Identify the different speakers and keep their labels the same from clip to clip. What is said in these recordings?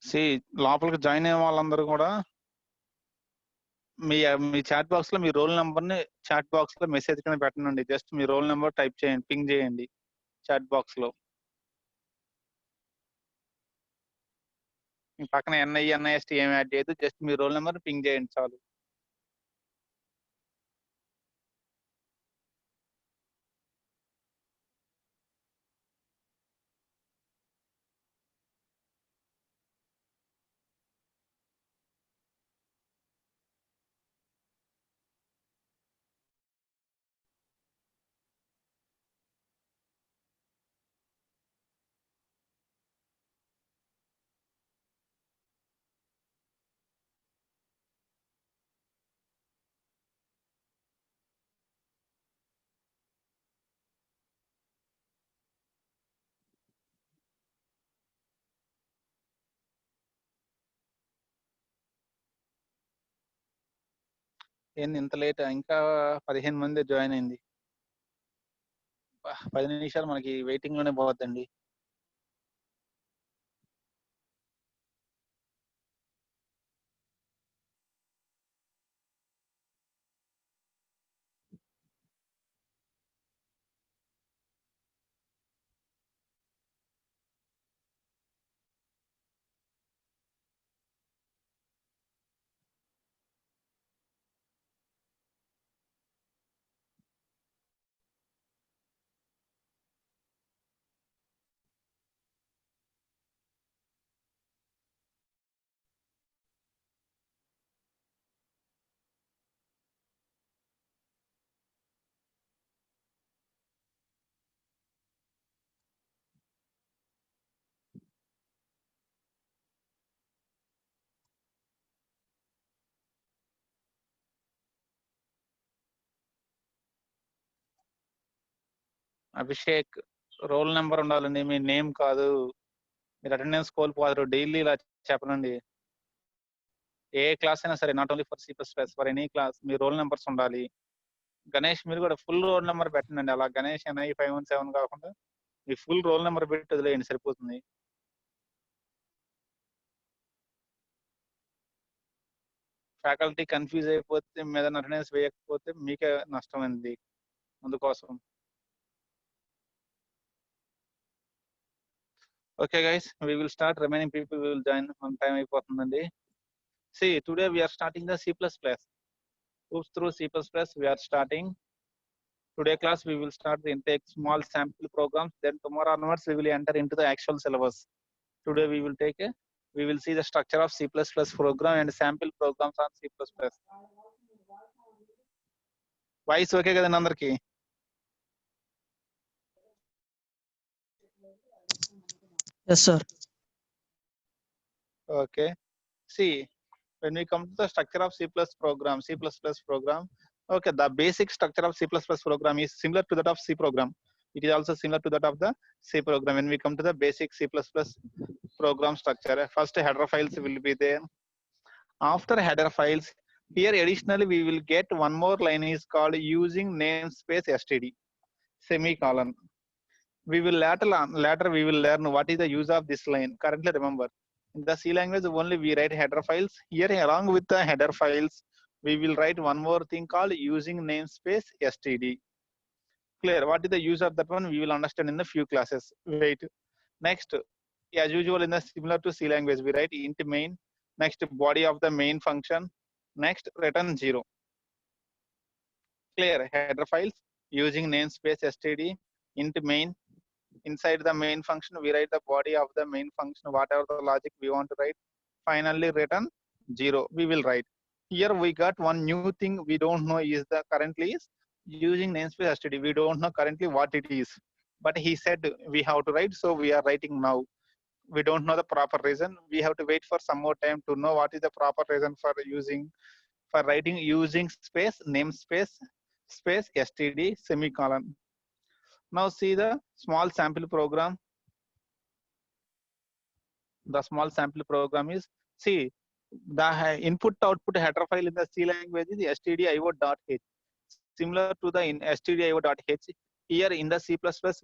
Speaker 1: C లోపలికి join అయ్యే వాళ్ళందరూ కూడా మీ చాట్ బాక్స్ లో మీ రోల్ నెంబర్ ని చాట్ బాక్స్ లో మెసేజ్ కింద పెట్టండి. జస్ట్ మీ రోల్ నెంబర్ టైప్ చేయండి, పింగ్ చేయండి చాట్ బాక్స్ లో. మీ పక్కన ఎన్ఐ ఎన్ఐఎస్టీ ఏమి యాడ్ చేయదు, జస్ట్ మీ రోల్ నెంబర్ పింగ్ చేయండి చాలు. ఏంది ఇంత లేట్? ఇంకా 15 మంది జాయిన్ అయింది. 10 నిమిషాలు మనకి వెయిటింగ్ లోనే పోవద్దండి. అభిషేక్ రోల్ నెంబర్ ఉండాలండి, మీ నేమ్ కాదు. మీరు అటెండెన్స్ కోల్పోతారు. డైలీ ఇలా చెప్పనండి. ఏ క్లాస్ అయినా సరే, not only for C++, for any class me role numbers ఉండాలి. గణేష్ మీరు కూడా ఫుల్ రోల్ నెంబర్ పెట్టండి. అలా గణేష్ NI 517 కాకుండా మీ ఫుల్ రోల్ నెంబర్ పెట్టి వదిలేయండి, సరిపోతుంది. ఫ్యాకల్టీ కన్ఫ్యూజ్ అయిపోతే, మీద అటెండెన్స్ వేయకపోతే మీకే నష్టం అండి. అందుకోసం okay guys, we will start. Remaining people will join on time అయిపోతుందండి. See, today we are starting the C++. Oops, through C++ we are starting. Today class we will start the intake small sample programs. Then tomorrow onwards we will enter into the actual syllabus. Today we will see the structure of C++ program and sample programs on C++. Voice okay కదండి అందరికి?
Speaker 2: Yes, sir.
Speaker 1: Okay. See, when we come to the structure of C++ program, okay, the basic structure of C++ program is similar to that of C program. It is also similar to that of the C program. When we come to the basic C++ program structure, first header files will be there. After header files, here additionally we will get one more line is called using namespace std semicolon. We will later we will learn what is the use of this line. Currently remember, in the C language only we write header files. Here along with the header files we will write one more thing called using namespace std. Clear? What is the use of that one we will understand in the few classes. Wait. Next, as usual in the similar to C language, we write int main, next body of the main function, next return 0. Clear? Header files using namespace std, int main. Inside the main function we write the body of the main function, whatever the logic we want to write. Finally return 0 we will write. Here we got one new thing we don't know is the currently is using namespace std. We don't know currently what it is, but he said we have to write, so we are writing now. We don't know the proper reason. We have to wait for some more time to know what is the proper reason for writing using space namespace space std semicolon. Now see the small sample program. The small sample program is, see, the input output header file in the C language is stdio.h. Similar to the in stdio.h, here in the C++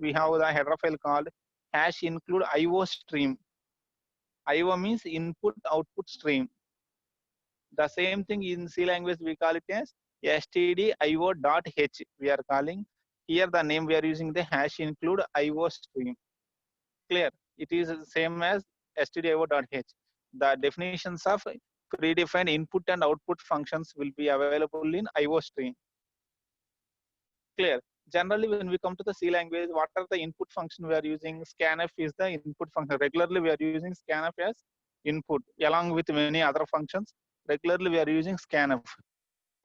Speaker 1: we have the header file called hash include IO stream. IO means input output stream. The same thing in C language we call it as stdio.h. We are calling here the name we are using the hash include IO stream. Clear? It is the same as stdio.h. The definitions of predefined input and output functions will be available in IO stream. Clear? Generally, when we come to the C language, what are the input function we are using? Scanf is the input function. Regularly, we are using scanf as input along with many other functions. Regularly, we are using scanf.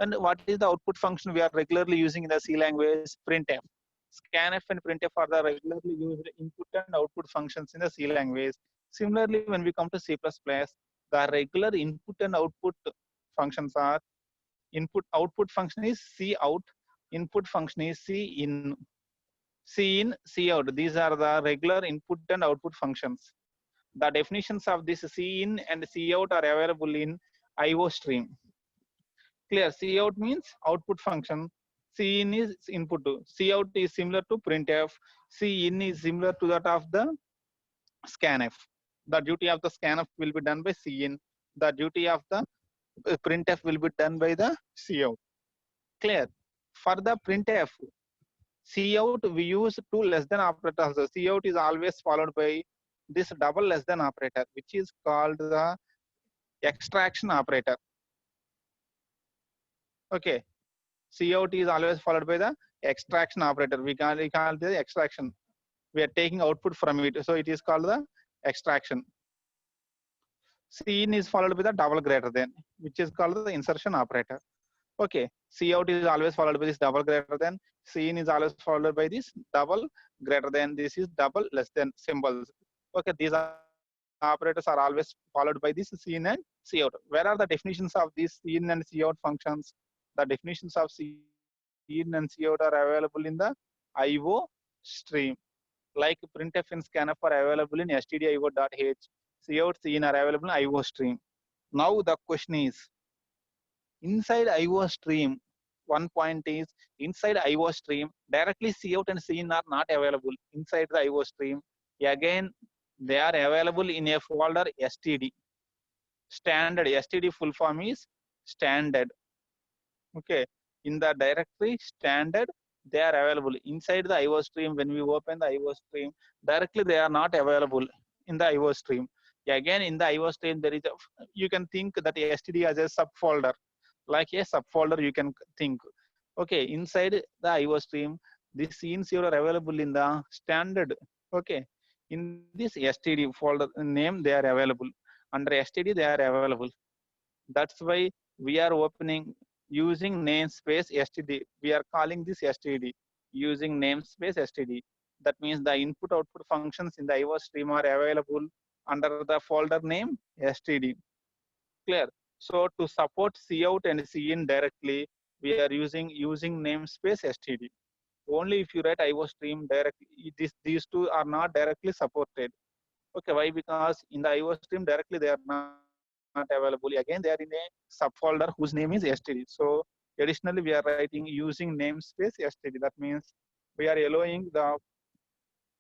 Speaker 1: And what is the output function we are regularly using in the C language? Printf. Scanf and printf are the regularly used input and output functions in the C language. Similarly, when we come to C++, the regular input and output functions are output function is C out, input function is C in, C in, C out. These are the regular input and output functions. The definitions of this C in and C out are available in IO stream. Clear? C out means output function. C in is input. C out is similar to printf. C in is similar to that of the scanf. The duty of the scanf will be done by C in. The duty of the printf will be done by the C out. Clear? For the printf, C out we use two less than operators. C out is always followed by this double less than operator, which is called the extraction operator. Okay. C out is always followed by the extraction operator. We call the extraction. We are taking output from it, so it is called the extraction. C in is followed by the double greater than, which is called the insertion operator. Okay, C out is always followed by this double greater than. C in is always followed by this double greater than. This is double less than symbols. Okay, these operators are always followed by this C in and C out. Where are the definitions of these C in and C out functions? The definitions of C in and C out are available in the IO stream. Like printf and scanf are available in stdio.h. C out, C in are available in IO stream. Now the question is, inside IO stream, one point is inside IO stream, directly C out and C in are not available inside the IO stream. Again, they are available in a folder std. Standard std full form is standard. Okay, in the directory standard, they are available inside the IO stream. When we open the IO stream, directly they are not available in the IO stream. Again, in the IO stream, there is you can think that std as a subfolder, like a subfolder you can think. Okay, inside the IO stream, these scenes are available in the standard. Okay, in this std folder name, they are available. Under std, they are available. That's why we are opening using namespace std. We are calling this std using namespace std. That means the input output functions in the IO stream are available under the folder name std. Clear? So to support C out and C in directly, we are using namespace std. Only if you write IO stream directly, these two are not directly supported. Okay, why? Because in the IO stream directly they are not available. Again, they are in a subfolder whose name is std. So additionally, we are writing using namespace std. That means we are allowing the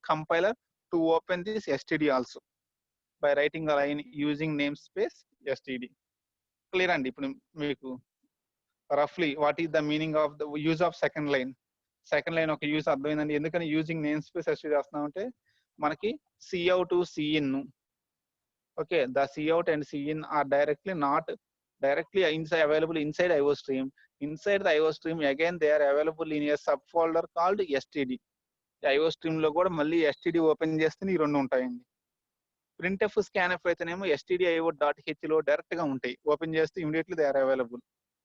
Speaker 1: compiler to open this std also by writing a line using namespace std. Clear and roughly what is the meaning of the use of second line? Second line ఒక use అర్థమైందండి. ఎందుకని using name space ST చేస్తున్నామంటే మనకి C out C in. Okay, the C out and C in are not directly available inside IO stream. Inside the IO stream, again they are available in a subfolder called std. IO stream లో కూడా మళ్ళీ std open చేస్తే ఈ రెండు ఉంటాయండి. printf scanf అయితేనేమో stdio.h లో direct గా ఉంటాయి. ఓపెన్ చేస్తే immediately they are available.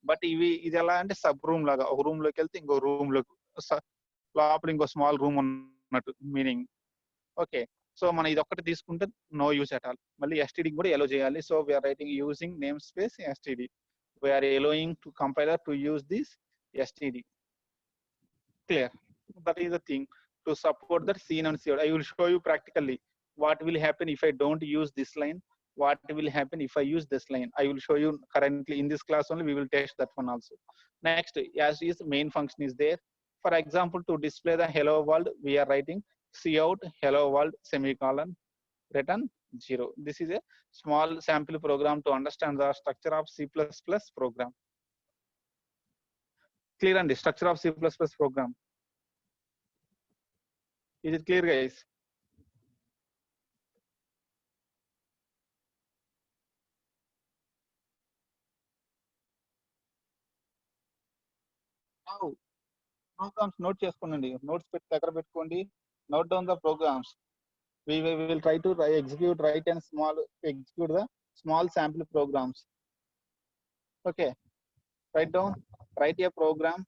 Speaker 1: But ఇది ఎలా అంటే సబ్ రూమ్ లాగా, ఒక రూమ్ లోకి వెళ్తే ఇంకో రూమ్ లోకి లోపల ఇంకో స్మాల్ రూమ్ ఉన్నట్టు మీనింగ్. ఓకే, సో మనం ఇది ఒక్కటి తీసుకుంటే నో యూస్ అట్ ఆల్. మళ్ళీ std కూడా ఎలో చేయాలి. So we are writing using name space std. We are allowing to compiler to use this std. Clear? That is the thing to support that C and C out. I will show you practically what will happen if I don't use this line, what will happen if I use this line. I will show you currently in this class only. We will test that one also. Next, as is main function is there. For example, to display the hello world, we are writing C out hello world semicolon. return 0. This is a small sample program to understand the structure of C++ program. Clear and structure of C++ program. Is it clear, guys? Now, programs note చేసుకోండి, notes పెట్టి దగ్గర పెట్టుకోండి, note down the programs. We will try to execute, execute the small sample programs. Okay, write a program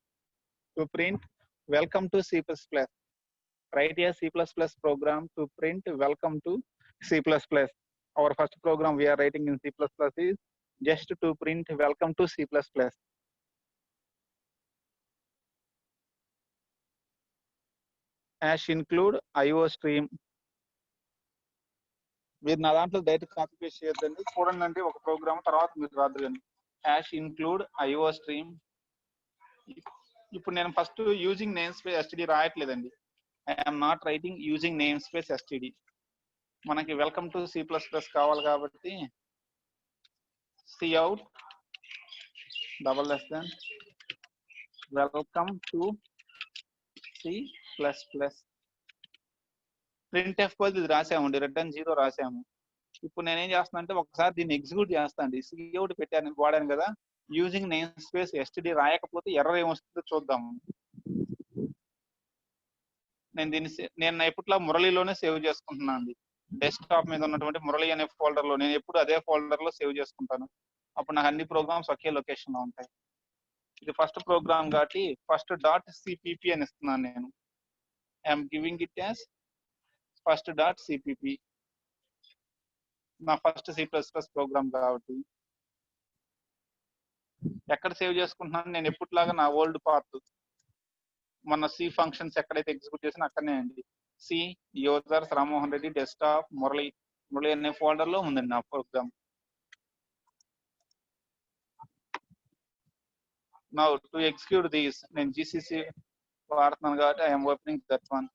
Speaker 1: to print welcome to C++. Write a C++ program to print welcome to C++. Our first program we are writing in C++ is just to print welcome to C++. Hash include IO stream. మీరు నా దాంట్లో direct copy paste చేయొద్దండి, చూడండి ఒక programme తర్వాత మీరు రాదు కానీ. Hash include iostream. ఇప్పుడు నేను first using name space STD రాయట్లేదండి. I'm not writing using name space STD. మనకి వెల్కమ్ టు C++ కావాలి కాబట్టి cout double less than welcome to C++. printf ఇది రాసామండి, రిటర్న్ 0 రాసాము. ఇప్పుడు నేనేం చేస్తున్నా అంటే ఒకసారి దీన్ని ఎగ్జిక్యూట్ చేస్తానండి. cout పెట్టాను, వాడాను కదా, యూజింగ్ నేమ్ స్పేస్ ఎస్టీడీ రాయకపోతే ఎర్రర్ ఏమొస్తుందో చూద్దాము. నేను ఎప్పట్లో మురళిలోనే సేవ్ చేసుకుంటున్నాను అండి. డెస్క్టాప్ మీద ఉన్నటువంటి మురళి అనే ఫోల్డర్ లో, నేను ఎప్పుడు అదే ఫోల్డర్ లో సేవ్ చేసుకుంటాను. అప్పుడు నాకు అన్ని ప్రోగ్రామ్స్ ఒకే లొకేషన్ లో ఉంటాయి. ఇది ఫస్ట్ ప్రోగ్రామ్ కాబట్టి ఫస్ట్ .cpp అని ఇస్తున్నాను నేను. I'm giving it as first .cpp. నా ఫస్ట్ C++ ప్రోగ్రామ్ కాబట్టి ఎక్కడ సేవ్ చేసుకుంటున్నాను నేను ఎప్పటిలాగా నా ఓల్డ్ పాత్, మన సి ఫంక్షన్స్ ఎక్కడైతే ఎగ్జిక్యూట్ చేసినా అక్కడనే అండి. C users Rammohan Reddy desktop Murali అనే ఫోల్డర్ లో ఉందండి నా program. Now to execute these నేను GCC వాడుతున్నాను కాబట్టి I'm opening that one.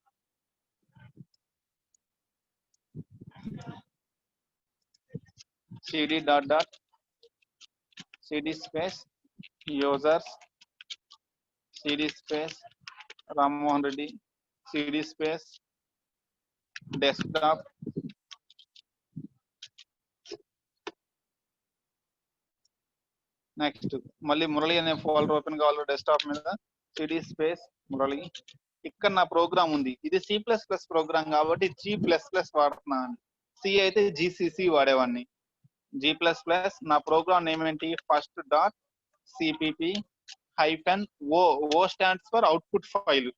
Speaker 1: cd cd space users cd space Rammohan Reddy cd space desktop next మళ్ళీ మురళి అనే ఫోల్డర్ ఓపెన్ కావాలి డెస్క్టాప్ మీద, cd space మురళి. ఇక్కడ నా ప్రోగ్రామ్ ఉంది, ఇది C++ ప్రోగ్రామ్ కాబట్టి G++ వాడుతున్నాను. సి అయితే GCC వాడేవాడిని. G++ నా ప్రోగ్రామ్ నేమ్ ఏంటి, first .cpp -o. O stands for output file.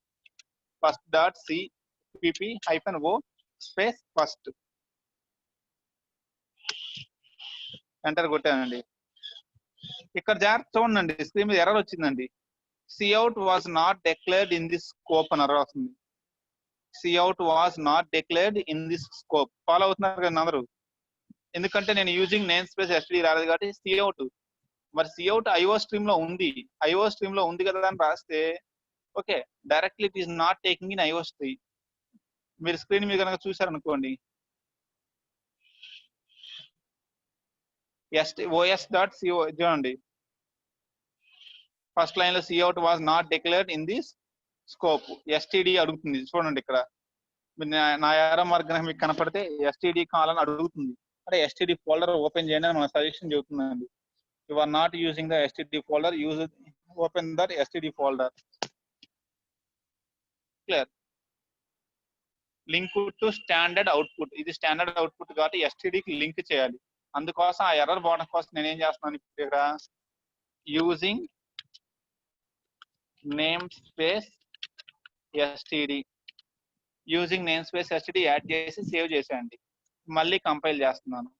Speaker 1: First .cpp -o space first. Enter కొట్టానండి. ఇక్కడ జాగ్రత్త చూడండి, స్క్రీన్ మీద ఎర్రర్ వచ్చిందండి. cout was not declared in this scope అని ఎర్రర్ వస్తుంది. cout was not declared in this scope. Follow అవుతున్నారు కదా అందరూ? ఎందుకంటే నేను యూజింగ్ నేమ్ స్పేస్ ఎస్టీడీ రాలేదు కాబట్టి cout. మరి cout IO స్ట్రీమ్ లో ఉంది, IO స్ట్రీమ్ లో ఉంది కదా అని రాస్తే okay, directly it is not taking in IO stream. మీరు స్క్రీన్ మీద కనుక చూసారనుకోండి, os.co చూడండి, ఫస్ట్ లైన్ లో cout was not declared in this scope. STD అడుగుతుంది చూడండి, ఇక్కడ నా యారో మార్గం మీకు కనపడితే ఎస్టీడీ కావాలని అడుగుతుంది. అంటే ఎస్టీడీ ఫోల్డర్ ఓపెన్ చేయండి అని మన సజెషన్ చెబుతుందండి. You are not using the STD folder, use open that STD folder. Clear. Link to standard output, ఇది స్టాండర్డ్ అవుట్పుట్ కాబట్టి ఎస్టీడీకి లింక్ చేయాలి. అందుకోసం ఆ ఎర్రర్ పోవడం కోసం నేనేం చేస్తున్నాను ఇక్కడ, using name space STD, using name space STD add చేసి సేవ్ చేసేయండి. మళ్ళీ కంపైల్ చేస్తున్నాను.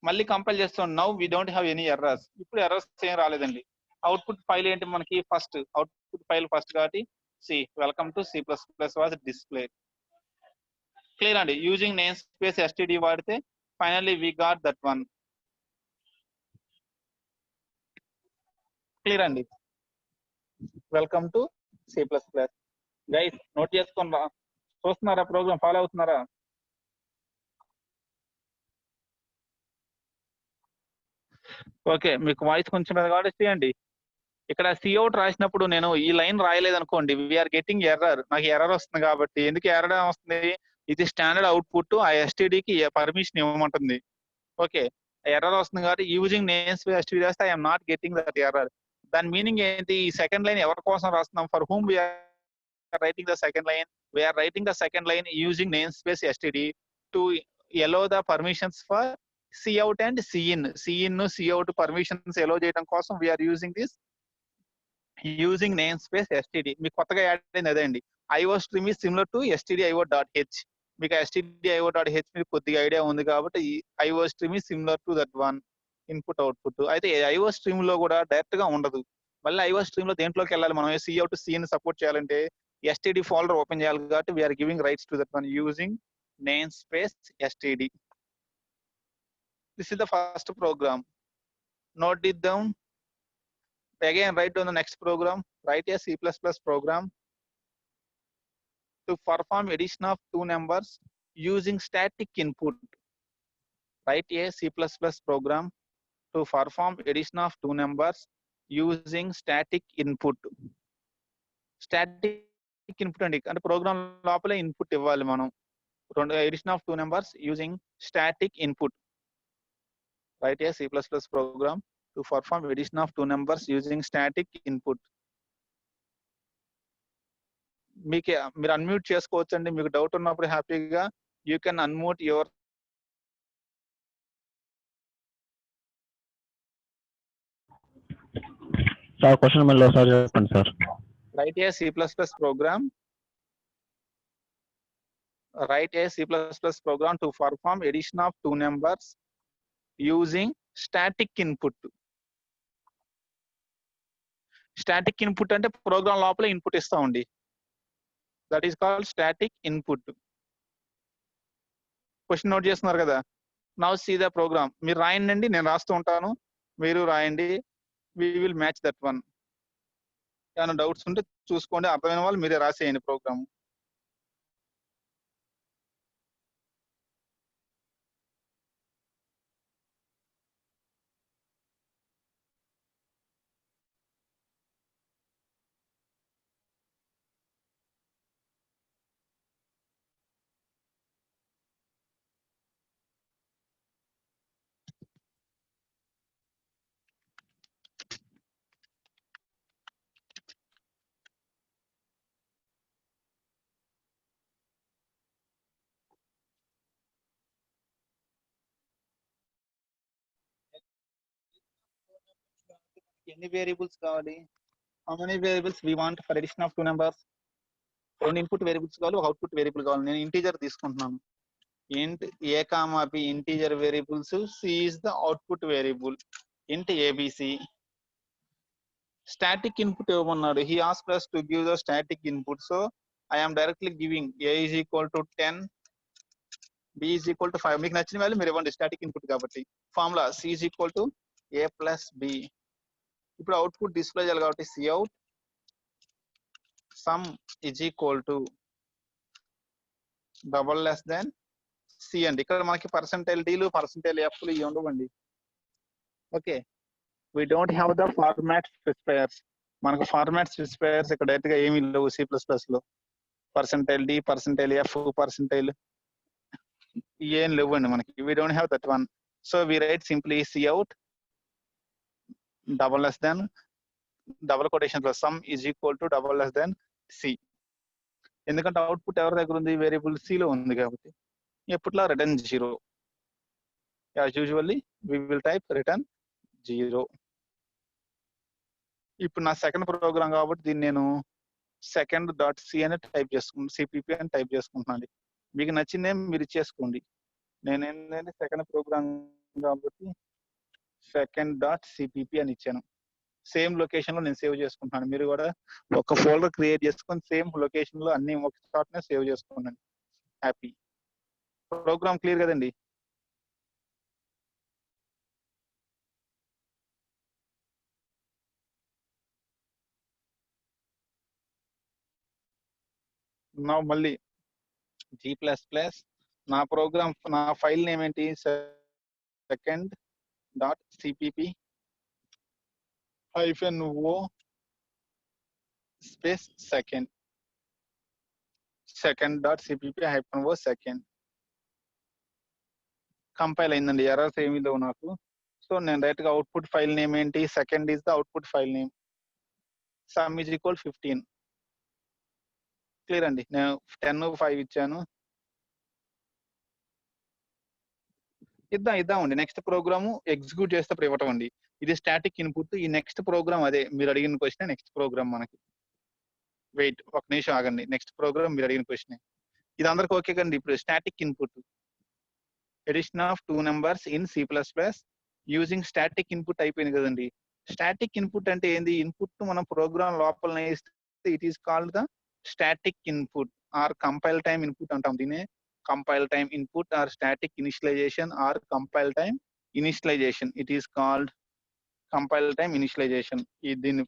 Speaker 1: మళ్ళీ కంపైల్ చేస్తాం. Now we don't have any errors. ఇప్పుడు ఎర్రర్స్ ఏం రాలేదండి. అవుట్పుట్ ఫైల్ ఏంటి మనకి, ఫస్ట్ అవుట్పుట్ ఫైల్ ఫస్ట్ కాబట్టి C welcome to C++ was display. Clear అండి. యూజింగ్ నేమ్ స్పేస్ ఎస్టీడీ వాడితే finally we got that one. Clear అండి. Welcome to C plus plus. Guys note చేసుకోండి, చూస్తున్నారా? ప్రోగ్రామ్ ఫాలో అవుతున్నారా? Okay, మీకు voice కొంచెం కాబట్టి చేయండి. ఇక్కడ సిఅవుట్ రాసినప్పుడు నేను ఈ లైన్ రాయలేదు అనుకోండి, వీఆర్ గెటింగ్ ఎర్రర్. నాకు ఎర్రర్ వస్తుంది కాబట్టి, ఎందుకు ఎర్రర్ వస్తుంది? ఇది స్టాండర్డ్ అవుట్పుట్, ఆ ఎస్టీడీకి పర్మిషన్ ఇవ్వమంటుంది. ఓకే, ఎర్రర్ వస్తుంది కాబట్టి యూజింగ్ నేమ్ స్పేస్ ఎస్టీడీ రాస్తే I'm not getting that error. దాని మీనింగ్ ఏంటి? ఈ సెకండ్ లైన్ ఎవరి కోసం రాస్తున్నాం? For whom we're writing the second line. We're writing the second line using name space STD to allow the permissions for cout and cin. Cout permissions allow చేయడం కోసం we are using this using name space STD. మీకు కొత్తగా add అయింది అదే అండి. IO stream is similar to stdio.h. మీకు stdio.h మీకు కొద్దిగా ఐడియా ఉంది కాబట్టి IO stream is similar to that one input output. అయితే ఐఓ స్ట్రీమ్ లో కూడా డైరెక్ట్ గా ఉండదు. మళ్ళీ ఐఓ స్ట్రీమ్ లో దేంట్లోకి వెళ్ళాలి మనం? సిఅవుట్ సిని సపోర్ట్ చేయాలంటే ఎస్టీడీ ఫోల్డర్ ఓపెన్ చేయాలి కాబట్టి we are giving rights to that one using name space STD. This is the first program. Note it down. Again, write down the next program. Write a C++ program to perform addition of two numbers using static input. Write a C++ program to perform addition of two numbers using static input. Static input అంటే programme లోపలే input ఇవ్వాలి మనం. addition of two numbers using static input. Write a C++ program to perform addition of two numbers using static input. మీరు unmute చేసుకోవచ్చండి. మీకు doubt ఉన్నప్పుడు హ్యాపీగా you can unmute your.
Speaker 3: Sir question మళ్ళీ ఒకసారి చెప్పండి sir.
Speaker 1: Write a C plus plus program. Write a C++ program to perform addition of two numbers using static input. Static input అంటే program లోపల input ఇస్తామండి. That is called static input. Question note చేస్తున్నారు కదా? Now see the program. మీరు రాయండి, నేను రాస్తూ ఉంటాను, మీరు రాయండి. We will match that one. ఏమైనా డౌట్స్ ఉంటే చూసుకోండి, అర్థమైన వాళ్ళు మీరే రాసేయండి ప్రోగ్రామ్. ఎన్ని వేరియబుల్స్ కావాలి? How many variables we want for addition of two numbers? రెండు ఇన్పుట్ వేరియబుల్స్ కావాలి, ఒక అవుట్పుట్ వేరియబుల్ కావాలి. నేను ఇంటీజర్ తీసుకుంటున్నాను. int a comma b integer variables. C is the output variable. int abc. Static input ఇవ్వమన్నాడు. He asked us to give the static input, so I am directly giving a is equal to 10, b is equal to 5. మీకు నచ్చిన value మీరు ఇవ్వండి, static input కాబట్టి. Formula c is equal to a plus b. ఇప్పుడు output display చేయాలి కాబట్టి cout sum is equal to double less than c అండి. ఇక్కడ మనకి పర్సెంటైల్ డీలు పర్సెంటైల్ ఎఫ్లు ఇవి ఉండవండి. Okay, we don't have the format specifiers. మనకు ఫార్మాట్ స్పెసిఫైయర్స్ ఇక్కడ డైరెక్ట్ గా ఏమీ లేవు సి ప్లస్ ప్లస్ లో. Percentile D, percentile F, percentile ఏం లేవండి మనకి. we don't have that one, so we write simply cout double less than double quotation plus sum is equal to double less than c. ఎందుకంటే output ఎవరి దగ్గర ఉంది? Variable C లో ఉంది కాబట్టి ఎప్పట్లో return 0. As usually we will type return 0. ఇప్పుడు నా సెకండ్ ప్రోగ్రామ్ కాబట్టి దీన్ని నేను సెకండ్ డాట్ సి అని టైప్ చేసుకుంటాను, సిపిపి అని టైప్ చేసుకుంటున్నాను. మీకు నచ్చిందే మీరు ఇచ్చేసుకోండి. నేను ఏంటంటే సెకండ్ ప్రోగ్రామ్ కాబట్టి సెకండ్ డాట్ సిపిపి అని ఇచ్చాను. సేమ్ లొకేషన్ లో నేను సేవ్ చేసుకుంటున్నాను. మీరు కూడా ఒక ఫోల్డర్ క్రియేట్ చేసుకొని సేమ్ లొకేషన్ లో అన్ని ఒక చోటనే సేవ్ చేసుకున్నాను. హ్యాపీ. ప్రోగ్రామ్ క్లియర్ కదండి? నా మళ్ళీ G++, నా ప్రోగ్రామ్, నా ఫైల్ నేమ్ ఏంటి, second dot cpp -o space second dot cpp -o second. Compile అయిందండి, ఎర్రర్స్ ఏమీ లేవు నాకు. సో నేను డైరెక్ట్ గా అవుట్పుట్ ఫైల్ నేమ్ ఏంటి, second is the output file name, some is equal 15. Clear అండి. నేను 10 5 ఇచ్చాను. ఇద్దామండి. నెక్స్ట్ ప్రోగ్రామ్ ఎగ్జిక్యూట్ చేస్తే ఇవ్వటం అండి. ఇది స్టాటిక్ ఇన్పుట్. ఈ నెక్స్ట్ ప్రోగ్రామ్ అదే మీరు అడిగిన క్వశ్చన్ నెక్స్ట్ ప్రోగ్రామ్ మనకి. వెయిట్ ఒక నిమిషం ఆగండి. నెక్స్ట్ ప్రోగ్రామ్ మీరు అడిగిన క్వశ్చన్ ఇది అందరికి ఓకే కండి. ఇప్పుడు static input, addition of 2 numbers in C++ using static input అయిపోయింది కదండి. స్టాటిక్ ఇన్పుట్ అంటే ఏంది? ఇన్పుట్ మనం ప్రోగ్రామ్ లోపలనే ఇస్తే it is called the static input or compile time input అంటాం దీన్ని. Compile time input or static initialization or compile time initialization. It is called compile time initialization. ఈ దీన్ని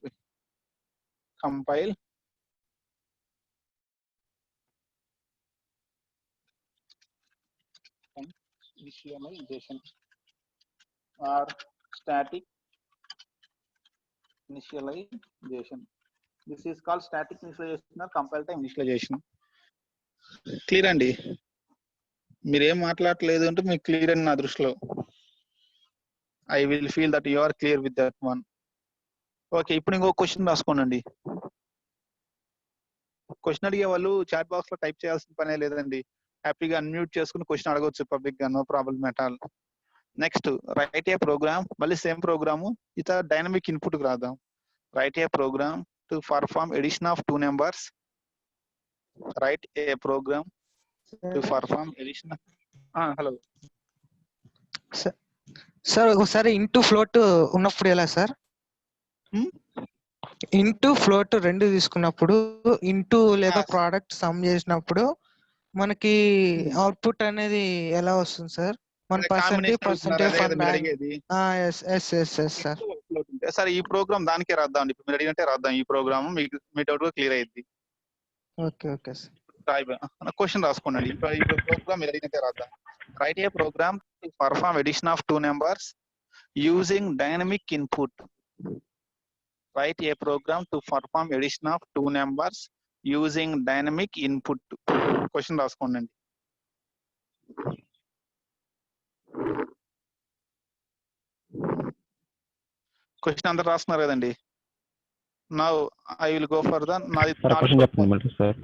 Speaker 1: compile initialization or static initialization. This is called static initialization or compile time initialization. Clear అండి. మీరేం మాట్లాడలేదు అంటే మీకు clear అని నా దృష్టిలో. I will feel that you are clear with that one. Okay, ఇప్పుడు ఇంకో క్వశ్చన్ రాసుకోండి. క్వశ్చన్ అడిగే వాళ్ళు చాట్ బాక్స్ లో టైప్ చేయాల్సిన పనే లేదండి. హ్యాపీగా అన్మ్యూట్ చేసుకుని క్వశ్చన్ అడగొచ్చు పబ్లిక్ గా, no problem at all. Next write a program, మళ్ళీ సేమ్ ప్రోగ్రాము ఇత డైనమిక్ ఇన్పుట్ కి రాద్దాం. Write a program to perform addition of 2 numbers. Write a program to perform addition. Hello
Speaker 2: sir, ఒకసారి into float ఉన్నప్పుడు ఎలా sir? Into float రెండు తీసుకున్నప్పుడు, into లేదా ప్రోడక్ట్ సమ్ చేసినప్పుడు మనకి అవుట్పుట్ అనేది ఎలా వస్తుంది సార్?
Speaker 1: సార్ ఈ ప్రోగ్రామ్ దానికే రాద్దాం. ఇప్పుడు మీరు అడిగినట్టే రాద్దాం. ఈ ప్రోగ్రామ్ మీకు మీ డౌట్ క్లియర్ అయ్యింది.
Speaker 2: Okay sir.
Speaker 1: క్వశ్చన్ రాసుకోండి. ఇప్పుడు ప్రోగ్రామ్ మీరు అడిగినట్టే రాద్దాం. Write a program to perform addition of 2 numbers using dynamic input. Write a program to perform addition of 2 numbers using dynamic input. Question రాసుకోండి. క్వశ్చన్ అందరు రాస్తున్నారు కదండి. Now I will go for the
Speaker 3: question చెప్పండి sir.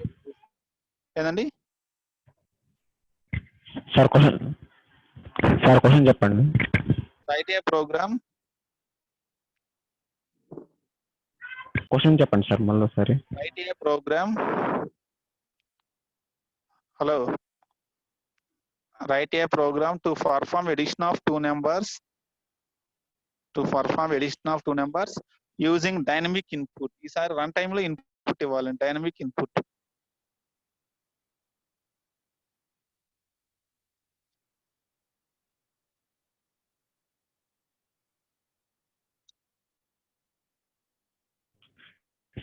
Speaker 1: ఏదండి
Speaker 3: sir question చెప్పండి.
Speaker 1: Write a program,
Speaker 3: question చెప్పండి sir మళ్ళీ ఒకసారి.
Speaker 1: Write a programme, hello, write a program to perform addition of 2 numbers using dynamic input. ఈసారి రన్ టైమ్ లో input ఇవ్వాలండి, dynamic input.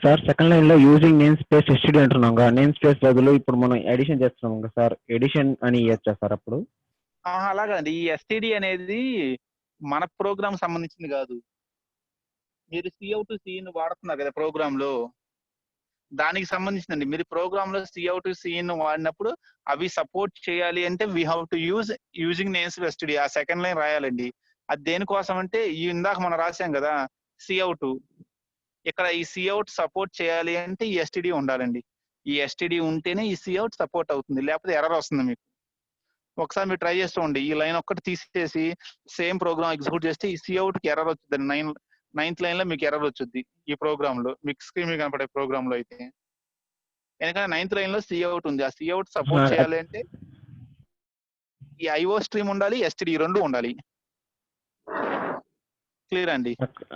Speaker 3: Sir second line లో using name space STD అంటున్నాం కదా, name space బదులు ఇప్పుడు మనం ఎడిషన్ చేస్తున్నాం కదా సార్, ఎడిషన్ అని ఇవ్వచ్చా సార్ అప్పుడు?
Speaker 1: అలాగండి. ఈ ఎస్టీడీ అనేది మన ప్రోగ్రామ్ సంబంధించింది కాదు. మీరు సిఅవుట్ సిఇన్ వాడుతున్నారు కదా ప్రోగ్రామ్ లో, దానికి సంబంధించిందండి. మీరు ప్రోగ్రామ్ లో సిఅవుట్ సిఇన్ వాడినప్పుడు అవి సపోర్ట్ చేయాలి అంటే we have to using names STD. ఆ సెకండ్ లైన్ రాయాలండి. అది దేనికోసం అంటే ఇందాక మనం రాసాం కదా సిఅవుట్, ఇక్కడ ఈ సిఅవుట్ సపోర్ట్ చేయాలి అంటే ఈ ఎస్టీడీ ఉండాలండి. ఈ ఎస్టీడీ ఉంటేనే ఈ సిఅవుట్ సపోర్ట్ అవుతుంది, లేకపోతే ఎర్రర్ వస్తుంది మీకు. ఒకసారి మీరు ట్రై చేస్తుండండి. ఈ లైన్ ఒక్కటి తీసేసి సేమ్ ప్రోగ్రామ్ ఎగ్జిక్యూట్ చేస్తే ఈ సిఅవుట్ కి ఎర్రర్ వచ్చింది. 9th లైన్ లో మీకు ఎర్రర్ వచ్చింది ఈ ప్రోగ్రామ్ లో, మీకు స్క్రీన్ మీద కనపడే ప్రోగ్రామ్ లో అయితే. ఎందుకంటే 9th లైన్ లో సిఅవుట్ ఉంది. ఆ సిఅవుట్ సపోర్ట్ చేయాలి అంటే ఈ ఐఓ స్ట్రీమ్ ఉండాలి, ఎస్టీడీ రెండు ఉండాలి. క్లియర్ అండి.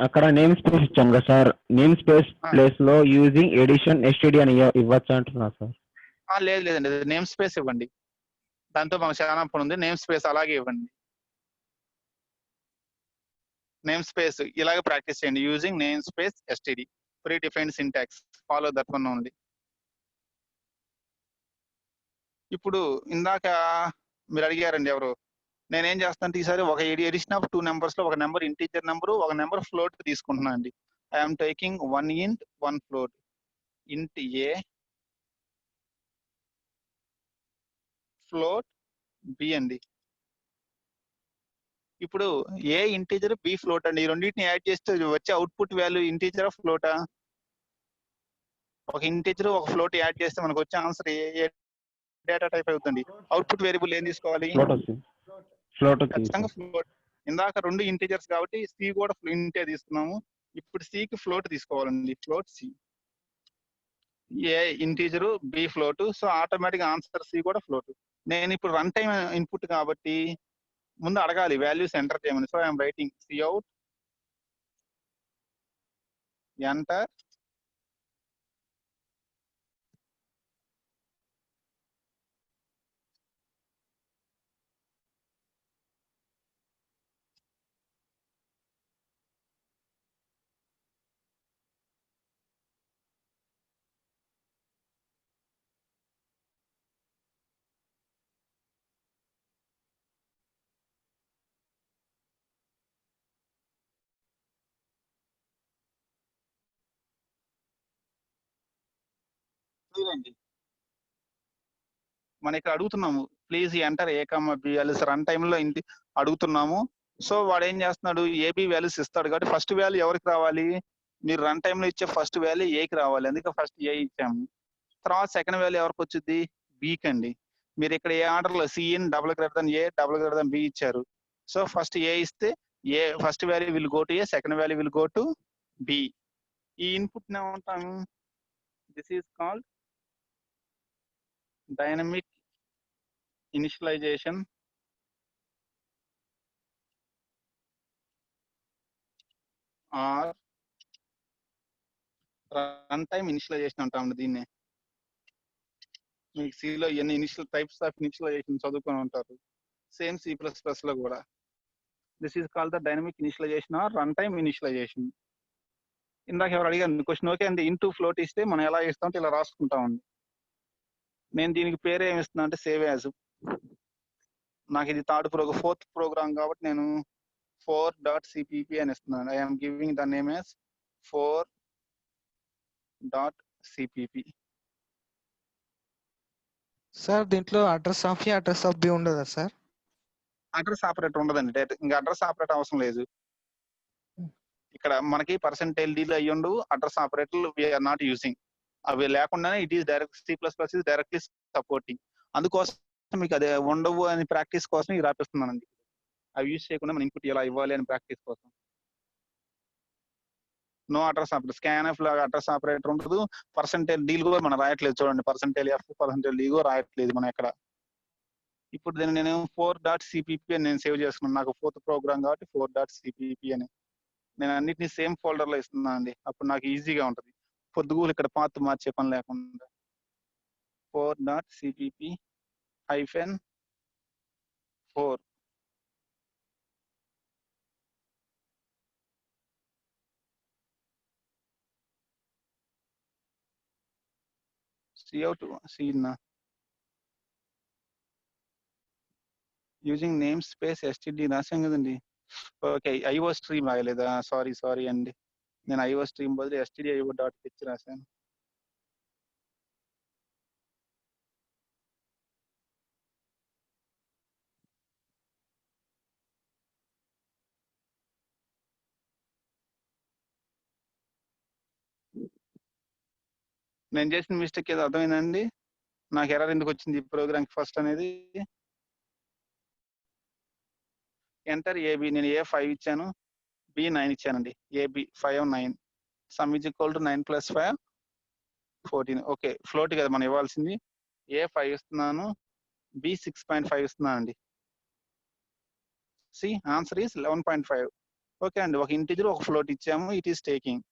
Speaker 3: అక్కడ నేమ్ స్పేస్ ఇచ్చాం కదా సార్, నేమ్ స్పేస్ ప్లేస్ లో యూజింగ్ ఎడిషన్ ఎస్టీడీ అని ఇవ్వచ్చు అంటున్నా సార్.
Speaker 1: లేదండి, నేమ్ స్పేస్ ఇవ్వండి. దాంతో మనకు చాలా పని ఉంది. నేమ్ స్పేస్ అలాగే ఇవ్వండి. నేమ్ స్పేస్ ఇలాగే ప్రాక్టీస్ చేయండి. Using name space STD, pre defined syntax, follow that one only. ఇప్పుడు ఇందాక మీరు అడిగారండి ఎవరు, నేనేం చేస్తాను ఈసారి ఒక ఎడిషన్ ఆఫ్ 2 నెంబర్స్ లో ఒక నెంబర్ ఇంటీజర్ నెంబర్, ఒక నెంబర్ ఫ్లోట్ తీసుకుంటున్నా అండి. I'm taking 1 int 1 float. int a float b అండి. ఇప్పుడు ఏ ఇంటీజర్ బి ఫ్లోట్ అండి. ఈ రెండింటిని యాడ్ చేస్తే వచ్చే అవుట్పుట్ వాల్యూ ఇంటీజర్ ఫ్లోటా? ఒక ఇంటీజర్ ఒక ఫ్లోట్ యాడ్ చేస్తే మనకు వచ్చే ఆన్సర్ ఏ డేటా టైప్ అవుతుంది? అవుట్పుట్ వేరియబుల్ ఏం తీసుకోవాలి? ఖచ్చితంగా ఫ్లోట్. ఇందాక 2 ఇంటీజర్స్ కాబట్టి సి కూడా ఇంటే తీసుకున్నాము. ఇప్పుడు సి కి ఫ్లోట్ తీసుకోవాలండి. Float C. A integer B float. So automatic answer C కూడా ఫ్లోట్. నేను ఇప్పుడు రన్ టైమ్ ఇన్పుట్ కాబట్టి ముందు అడగాలి వాల్యూస్ ఎంటర్ చేయమని. So I'm writing cout enter చూడండి. మనం ఇక్కడ అడుగుతున్నాము please enter A comma B values run time లో ఇంటి అడుగుతున్నాము. సో వాడు ఏం చేస్తున్నాడు, ఏబి వాల్యూస్ ఇస్తాడు కాబట్టి ఫస్ట్ వాల్యూ ఎవరికి రావాలి? మీరు రన్ టైమ్ లో ఇచ్చే ఫస్ట్ వాల్యూ ఏకి రావాలి. అందుకే ఫస్ట్ ఏ ఇచ్చాము. తర్వాత సెకండ్ వాల్యూ ఎవరికి వచ్చింది? బికి అండి. మీరు ఇక్కడ ఏ ఆర్డర్ లో cin double greater than A double greater than B ఇచ్చారు. సో ఫస్ట్ ఏ ఇస్తే A first value will go to A, second value will go to B. ఈ ఇన్పుట్ ఏమంటాము? This is called dynamic initialization or run time initialization అంటామండి దీన్ని. మీకు సిలో ఎన్ని initial types of initialisation చదువుకొని ఉంటారు. సేమ్ సి ప్లస్ ప్లస్ లో కూడా. This is called the dynamic initialization or run time initialization. ఇందాక ఎవరు అడిగారు క్వశ్చన్, ఓకే అండి ఇంటూ ఫ్లోట్ ఇస్తే మనం ఎలా ఇస్తామంటే ఇలా రాసుకుంటామండి. నేను దీనికి పేరు ఏమి ఇస్తున్నా అంటే సేవ్ యాజ్. నాకు ఇది ఫోర్త్ ప్రోగ్రామ్ కాబట్టి నేను 4.cpp అని ఇస్తున్నాను. I'm giving the name as 4.cpp.
Speaker 2: Sir దీంట్లో address of A address of B ఉండదా సార్?
Speaker 1: అడ్రస్ ఆపరేటర్ ఉండదండి. డైరెక్ట్ ఇంకా అడ్రస్ ఆపరేటర్ అవసరం లేదు. ఇక్కడ మనకి పర్సెంటేజ్ డీల్ అయ్యుండు address operator we're not using. అవి లేకుండానే it is direct C plus plus is directly supporting. అందుకోసం మీకు అదే ఉండవు అని ప్రాక్టీస్ కోసం ఇది రాపిస్తున్నానండి. అవి యూజ్ చేయకుండా మన ఇన్పుట్ ఎలా ఇవ్వాలి అని ప్రాక్టీస్ కోసం. No address operator, scanf లాగా అడ్రస్ ఆపరేటర్ ఉండదు. పర్సెంటేజ్ డీల్ కూడా మనం రాయట్లేదు. చూడండి పర్సెంటేజ్ ఎఫ్ పర్సెంటేజ్ డీ కూడా రాయట్లేదు మనం ఎక్కడ. ఇప్పుడు దీన్ని నేను 4.cpp అని నేను సేవ్ చేసుకున్నాను. నాకు ఫోర్త్ ప్రోగ్రామ్ కాబట్టి 4.cpp అని నేను అన్నిటిని సేమ్ ఫోల్డర్ లో ఇస్తున్నాను అండి. అప్పుడు నాకు ఈజీగా ఉంటుంది. పొద్దుగూలు ఇక్కడ పాత్ మార్చే పని లేకుండా. 4.cpp-4 cout cin using name space STD రాసాం కదండి. ఓకే ఐఓ స్ట్రీమ్ రాయలేదా? సారీ అండి. నేను ఐఓ స్ట్రీమ్ బదులు ఎస్టిడి ఐఓ డాట్ హెచ్ రాశాను. నేను చేసిన మిస్టేక్ ఏదో అర్థమైందండి. నాకు ఎర్రర్ ఎందుకు వచ్చింది ఈ ప్రోగ్రామ్ ఫస్ట్ అనేది? ఎంటర్ ఏబి, నేను ఏ 5 ఇచ్చాను, బి 9 ఇచ్చానండి. A b 5 9 sum is equal to 9 + 5 14. Okay float కదా మనం ఇవ్వాల్సింది. ఏ 5 ఇస్తున్నాను, బి 6.5 ఇస్తున్నాను అండి. C answer is 11.5. ఓకే అండి, ఒక ఇంటిజర్ ఒక ఫ్లోట్ ఇచ్చాము. It is taking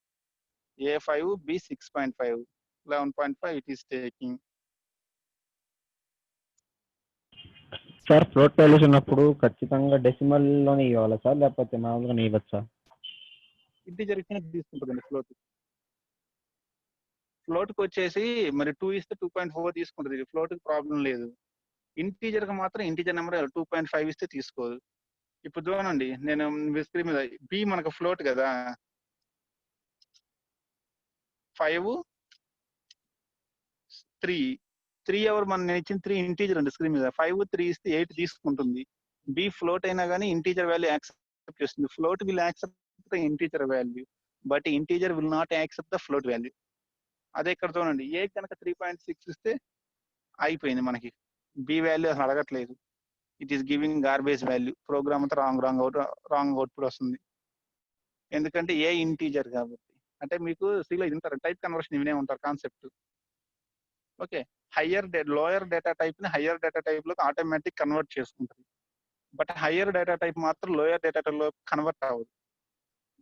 Speaker 1: a 5 b 6.5 11.5 it is taking.
Speaker 3: Sir float values ఉన్నప్పుడు ఖచ్చితంగా డెసిమల్ లోనే ఇవ్వాలా సార్, లేకపోతే మామూలుగా ఇవ్వచ్చా?
Speaker 1: ఇంటిజర్ ఇచ్చిన తీసుకుంటుందండి ఫ్లోట్. ఫ్లోట్ కి వచ్చేసి మరి 2 ఇస్తే 2.4 తీసుకుంటుంది. ఫ్లోట్ కి ప్రాబ్లం లేదు. ఇంటీజర్ కి మాత్రం ఇంటీజర్ నెంబర్ 2.5 ఇస్తే తీసుకోదు. ఇప్పుడు చూడండి నేను స్క్రీన్ మీద బి మనకు ఫ్లోట్ కదా, 5 3 ఎవరు నేను ఇచ్చిన 3 ఇంటీజర్ అండి స్క్రీన్ మీద. 5 3 ఇస్తే 8 తీసుకుంటుంది. బి ఫ్లోట్ అయినా కానీ ఇంటీజర్ వాల్యూ యాక్సెప్ట్ చేస్తుంది. Float will accept the integer value but integer will not accept the float value. అదే ఇక్కడ చూడండి ఏ కనుక 3.6 ఇస్తే అయిపోయింది మనకి. బి వాల్యూ అసలు అడగట్లేదు. It is giving garbage value. Program అంతా రాంగ్ అవుట్పుట్ వస్తుంది. ఎందుకంటే ఏ ఇంటీజర్ కాబట్టి. అంటే మీకు సిలో ఇది ఉంటారు టైప్ కన్వర్షన్ ఇవనే ఉంటారు concept. Okay, lower data type ని హయ్యర్ డేటా టైప్ లో ఆటోమేటిక్ కన్వర్ట్ చేసుకుంటుంది. బట్ హయ్యర్ డేటా టైప్ మాత్రం లోయర్ డేటా టైప్ లో కన్వర్ట్ అవ్వదు.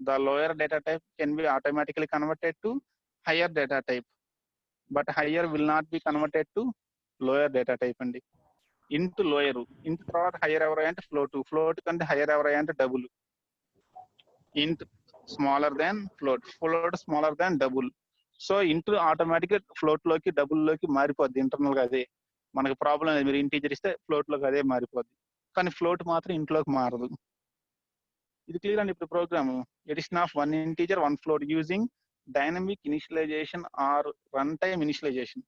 Speaker 1: The lower data type can be automatically converted to higher data type but higher will not be converted to lower data type అండి. Into lower into తర్వాత higher ఎవరై అంటే float కంటే higher ఎవరై అంటే double. ఇంట్ smaller than float smaller than double. So into automatic గా float లోకి డబుల్ లోకి మారిపోద్ది ఇంటర్నల్ గా. అదే మనకు ప్రాబ్లం. మీరు ఇంటీజర్ ఇస్తే ఫ్లోట్ లోకి అదే మారిపోద్ది, కానీ ఫ్లోట్ మాత్రం ఇంట్లోకి మారదు. ఇది క్లియర్ అండి. ఇప్పుడు program edition of 1 integer 1 float using dynamic initialization or run time initialization.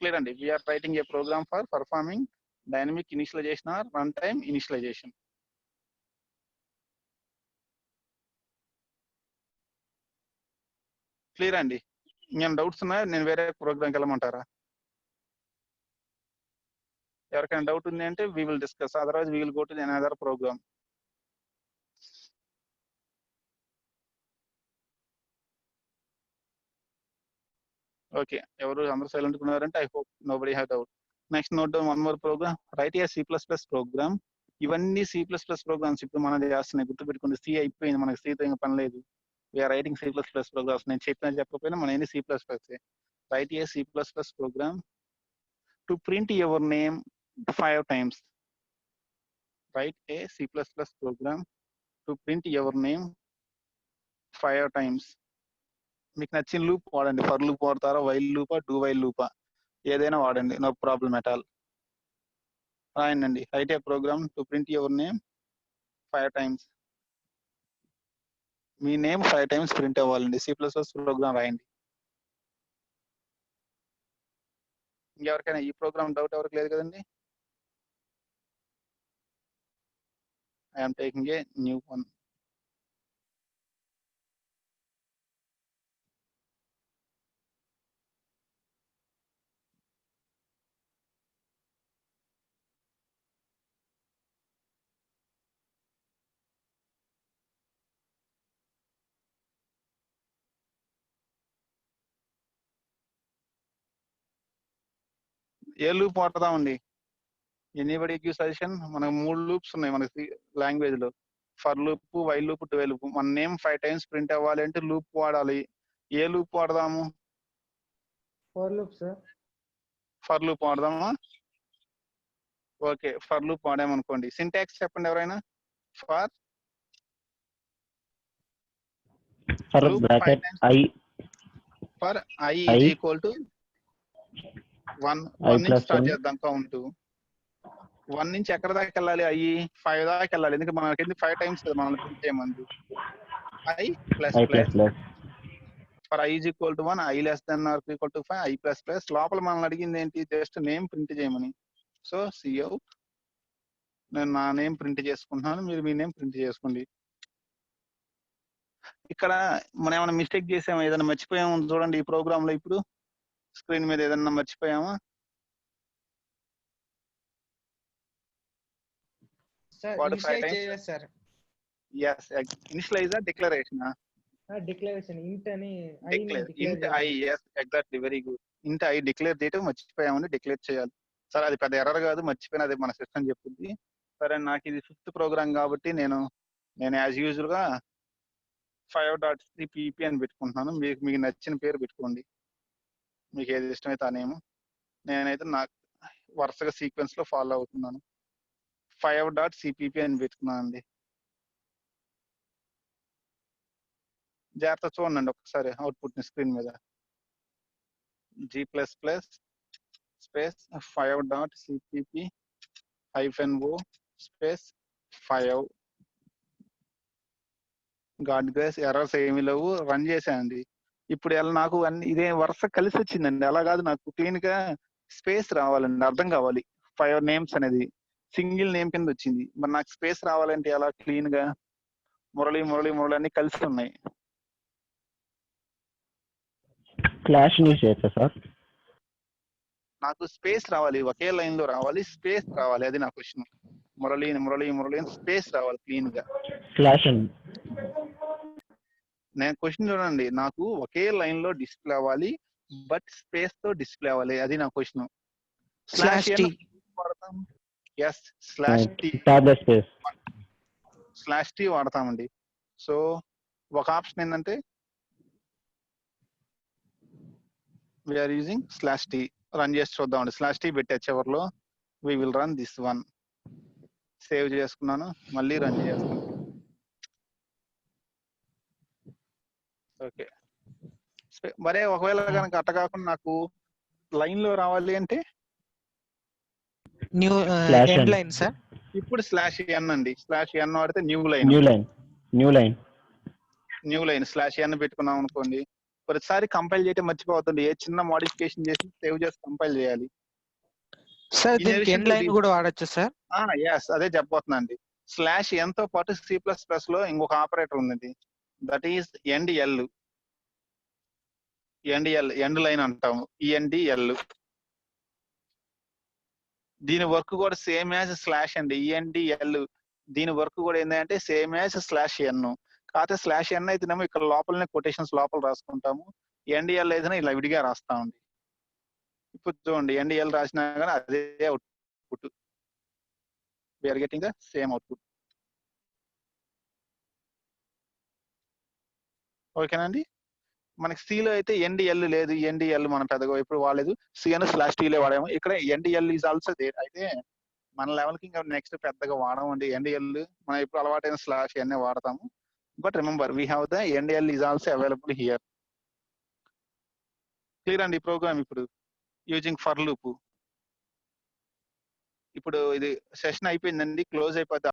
Speaker 1: Clear అండి. We're writing a program for performing dynamic initialization or run time initialization. Clear అండి. ఇంకేం డౌట్స్ ఉన్నాయా? నేను వేరే ప్రోగ్రామ్కి వెళ్ళమంటారా? ఎవరికైనా డౌట్ ఉంది అంటే we will discuss, otherwise we will go to another program. Okay, ఎవరు అందరూ సైలెంట్ ఉన్నారంటే I hope nobody have doubt. Next note down one more program. Write a C++ program. ఇవన్నీ C++ ప్రోగ్రామ్స్ ఇప్పుడు మనం చేస్తున్నాయి. గుర్తుపెట్టుకుంటే సి అయిపోయింది, మనకి సితో ఇంకా పని లేదు. We are writing C++ programs. నేను చెప్పకపోయినా మన C++. Write a C++ program to print your name 5 times. Write a C++ program to print your name 5 times. మీకు నచ్చిన లూప్ వాడండి. ఫర్ లూప్ వాడతారా, వైల్ లూపా, డూ వైల్ లూపా, ఏదైనా వాడండి, నో ప్రాబ్లం ఎట్ ఆల్. రాయండి. Write a program to print your name 5 times. మీ నేమ్ 5 times ప్రింట్ అవ్వాలండి. C++ ప్రోగ్రామ్ రాయండి. ఇంకెవరికైనా ఈ ప్రోగ్రామ్ డౌట్ ఎవరికి లేదు కదండి? I'm taking a new one. ఏ లూప్ వాడదామండి? Anybody give suggestion. మనకు 3 లూప్స్ ఉన్నాయి మనకి లాంగ్వేజ్ లో. For loop, while loop, do while loop. మన నేమ్ 5 times ప్రింట్ అవ్వాలి అంటే లూప్ వాడాలి. ఏ లూప్ వాడదాము?
Speaker 2: For loop sir.
Speaker 1: For loop వాడదామా? ఓకే, ఫర్ లూప్ వాడామనుకోండి. సింటాక్స్ చెప్పండి ఎవరైనా. For loop 5
Speaker 3: bracket
Speaker 1: times
Speaker 3: I
Speaker 1: for I is equal to 1 నుంచి స్టార్ట్ చేద్దాం కౌంట్. 1 నుంచి ఎక్కడ దాకా వెళ్ళాలి? I 5 దాకా వెళ్ళాలి. ఎందుకంటే మనకి 5 times కదా మనల్ని ప్రింట్ చేయమంది. I plus plus for I is equal to 1, I less than or equal to 5, I plus plus. లోపల మనల్ని అడిగింది ఏంటి? జస్ట్ నేమ్ ప్రింట్ చేయమని. సో cout, నేను నా నేమ్ ప్రింట్ చేసుకుంటున్నాను, మీరు మీ నేమ్ ప్రింట్ చేసుకోండి. ఇక్కడ మనం ఏమైనా మిస్టేక్ చేసామా, ఏదైనా మర్చిపోయామో చూడండి. ఈ ప్రోగ్రామ్ లో ఇప్పుడు స్క్రీన్ మీద ఏదైనా మర్చిపోయామా? ఇనిషియలైజర్ డిక్లరేషన్
Speaker 2: డిక్లరేషన్ ఇంట్ అని
Speaker 1: ఇంట్ I. yes, exactly, very good. ఇంట్ ఐ డిక్లేర్ చేయటం మర్చిపోయామని డిక్లేర్ చేయాలి. సరే, అది పెద్ద ఎర్రర్ కాదు, మర్చిపోయినా అది మన సిస్టమ్ చెప్తుంది. సరే, నాకు ఇది 5th ప్రోగ్రామ్ కాబట్టి నేను యాజ్ యూజువల్ గా 5.3pp అని పెట్టుకుంటున్నాను. మీకు నచ్చిన పేరు పెట్టుకోండి, మీకు ఏది ఇష్టమైతే ఆ నేమ్. నేనైతే నాకు వరుసగా సీక్వెన్స్ లో ఫాలో అవుతున్నాను. 5.cpp అని పెట్టుకున్నాను అండి. జాగ్రత్త చూడండి ఒకసారి అవుట్పుట్ ని స్క్రీన్ మీద. G++ space 5.cpp -o space 5 God grace errors ఏమీ లేవు, రన్ చేశానండి. ఇప్పుడు ఎలా నాకు ఇదే వరుస కలిసి వచ్చిందండి. అలా కాదు, నాకు క్లీన్ గా స్పేస్ రావాలండి, అర్థం కావాలి. 5 నేమ్స్ అనేది సింగిల్ నేమ్ కింద వచ్చింది. మరి నాకు స్పేస్ రావాలంటే ఎలా? క్లీన్ గా మురళి మురళి మురళి అన్ని కలిసి ఉన్నాయి.
Speaker 3: క్లాష్ యూజ్ చేయొచ్చా సార్?
Speaker 1: నాకు స్పేస్ రావాలి, ఒకే లైన్ లో రావాలి, స్పేస్ రావాలి. అది నా క్వశ్చన్. మురళి మురళి మురళి స్పేస్ రావాలి క్లీన్ గా.
Speaker 3: క్లాష్ అండి.
Speaker 1: నేను క్వశ్చన్ చూడండి, నాకు ఒకే లైన్ లో డిస్ప్లే అవ్వాలి, బట్ స్పేస్ తో డిస్ప్లే అవ్వాలి. అది నా క్వశ్చన్.
Speaker 2: Slash T.
Speaker 1: వాడతాం. Yes, slash T.
Speaker 3: Tablet space.
Speaker 1: Slash T వాడతామండి. సో ఒక ఆప్షన్ ఏంటంటే we're using slash T. Run చేసి చూద్దామండి. స్లాష్ టీ పెట్టే చివరిలో we will run this one. Save చేసుకున్నాను, మళ్ళీ రన్ చేస్తాను. ఓకే. మరే ఒకవేళ కనుక అట్ట కాకుండా నాకు లైన్ లో రావాలి అంటే
Speaker 2: new
Speaker 3: Slash
Speaker 2: end
Speaker 3: n.
Speaker 2: Line sir.
Speaker 1: ఇప్పుడు స్లాష్ ఎన్ అండి. స్లాష్ ఎన్ వాడితే new line. New line slash n పెట్టుకున్నాం అనుకోండి, ప్రతిసారి కంపైల్ చేయడం మర్చిపోతుంది. ఏ చిన్న మోడిఫికేషన్ చేసి సేవ్ చేసి కంపైల్ చేయాలి.
Speaker 2: సార్ దీనికి ఎండ్ లైన్ కూడా వాడచ్చు సార్.
Speaker 1: ఎస్, అదే చెప్పబోతున్నా అండి. స్లాష్ ఎన్ తో పాటు C++ లో ఇంకొక ఆపరేటర్ ఉంది, that is end L. End line అంటాము, ENDL. దీని వర్క్ కూడా సేమ్ యాజ్ స్లాష్ అండి, ENDL. దీని వర్క్ కూడా ఏంటంటే సేమ్ యాజ్ స్లాష్ ఎన్. కాకపోతే స్లాష్ ఎన్ అయితేనేమో ఇక్కడ లోపలనే కొటేషన్స్ లోపల రాసుకుంటాము, ENDL అయితేనే ఇలా విడిగా రాస్తామండి. ఇప్పుడు చూడండి, ENDL రాసినా కానీ అదే output. We are getting the same output. ఓకేనండి. మనకి సిలో అయితే NDL లేదు, ENDL మనం పెద్దగా ఎప్పుడు వాడలేదు. C/T వాడాము. ఇక్కడ NDL ఈజ్ ఆల్సో దేర్. అయితే మన లెవెల్ కి ఇంకా నెక్స్ట్ పెద్దగా వాడమండి NDL. మనం ఇప్పుడు అలవాటైన స్లాష్ అన్నీ వాడతాము. But remember we have the NDL is also available here. Clear అండి ప్రోగ్రామ్. ఇప్పుడు యూజింగ్ ఫర్ లూప్. ఇప్పుడు ఇది సెషన్ అయిపోయిందండి, క్లోజ్ అయిపోతే